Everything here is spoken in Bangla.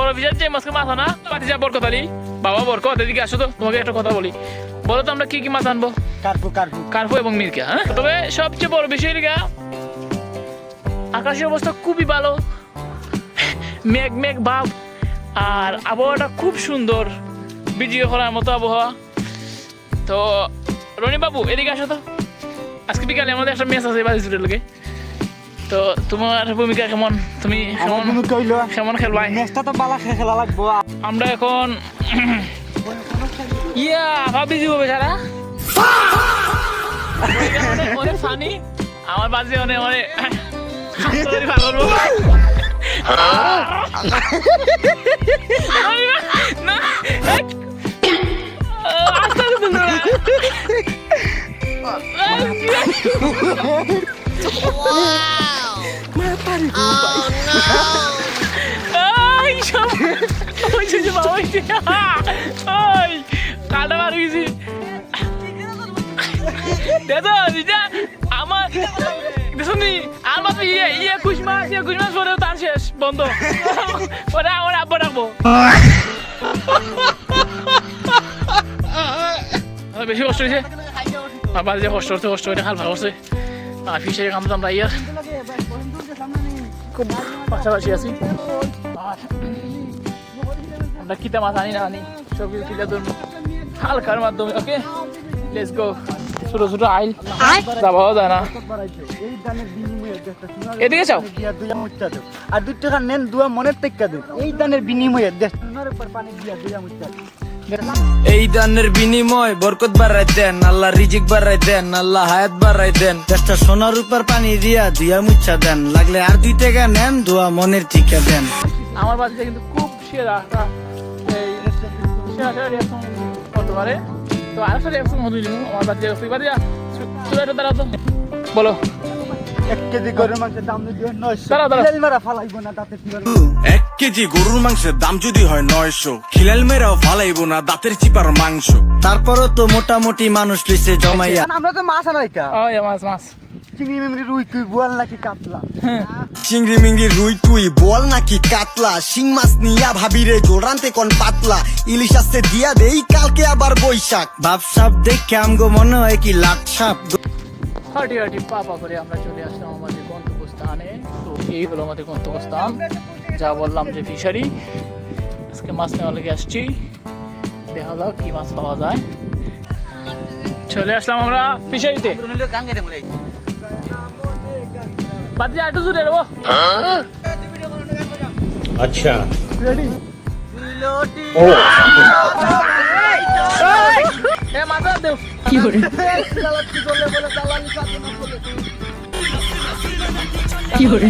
বড় ফিশার যে মাছকে মাছ আনা পাতিজা বরকত আলী বাবা বরকত এদিকে আসো তো তোমাকে একটা কথা বলি বলো তো আমরা কি কি মাছ আনবো কার্পু এবং মিরকা হ্যাঁ তবে সবচেয়ে বড় বিষয় হলো আকাশের অবস্থা খুবই ভালো মেঘ মেঘ ভাব আর আবহাওয়াটা খুব সুন্দর ভিডিও করার মতো আবহাওয়া তো রনি বাবু এদিকে আসো তো আজকে বিকালে আমাদের একটা ম্যাচ আছে বাজিচুরের লোকে তো তোমার ভূমিকা কেমন তুমি কেমন খেলবা ম্যাচটা তো বালা খেলা লাগবো আমরা এখন ইয়া ভাবি দিব বেচারা অনেক ফানি আমার বাজে অনেক অনেক না কাটা মার গেছি দেখো আমার দেখুনি আমার ইয়ে কুশ মাস পরেও তার শেষ বন্ধ ওরা আমার আব্বা রাখবো বেশি কষ্ট হয়েছে আবার যে কষ্ট হচ্ছে খাল ভালো করছে ফিশারি কামতে আমরা ইয়ার খুব পাশাপাশি আছি আমরা কিতা মাছ আনি না আনি সব কিছু তুলে ধরবো হালকার মাধ্যমে ওকে লেটস গো ছোট ছোট আইল যাওয়াও যায় না এদিকে চাও আর 2 টাকা নেন দুয়া মনের টেক্কা দেন এই দানের বিনিময়ে দেশ পানি দিয়া দুয়া মুচ্চা এই দানের বিনিময় বরকত বাড়াই দেন আল্লাহ রিজিক বাড়াই দেন আল্লাহ হায়াত বাড়াই দেন দেশটা সোনার উপর পানি দিয়া দিয়া মুচ্ছা দেন লাগলে আর 2 টাকা নেন দোয়া মনের ঠিকা দেন আমার বাড়িতে কিন্তু খুব সেরা এই সেরা রিয়াকশন করতে পারে তো আরেকটা রিয়াকশন হতে দিব আমার বাড়িতে তুই বাড়ি যা তুই এটা দাঁড়াও তো বলো 1 কেজি গরুর মাংসের দাম যদি 900 খিলাল মারা ফালাইবো না দাঁতে চিপার 1 কেজি গরুর মাংসের দাম যদি হয় 900 খিলাল মেরাও ফালাইবো না দাঁতের চিপার মাংস তারপরও তো মোটামুটি মানুষ লিসে জমাইয়া আমরা তো মাছ আনাইকা ওই মাছ চিংড়ি মিংড়ি রুই তুই বোয়াল নাকি কাতলা চিংড়ি মিংড়ি রুই তুই বল নাকি কাতলা শিং মাছ নিয়া ভাবিরে জোড়ান্তে কোন পাতলা ইলিশ আসতে দিয়া দেই কালকে আবার বৈশাখ ভাবসাব দেখে আমগো মনে হয় কি লাট সাপ হাঁটি পাপা করে আমরা চলে আসলাম আমাদের গন্তব্যস্থানে তো এই হলো আমাদের গন্তব্যস্থান যা বললাম যে ফিশারি আজকে মাছ নেওয়া লেগে আসছি দেখা যাক কি মাছ পাওয়া যায় চলে আসলাম আমরা ফিশারিতে বাদ দিয়ে একটু জুড়ে নেবো अच्छा রেডি ओ মাথা দেও কি করে কি করে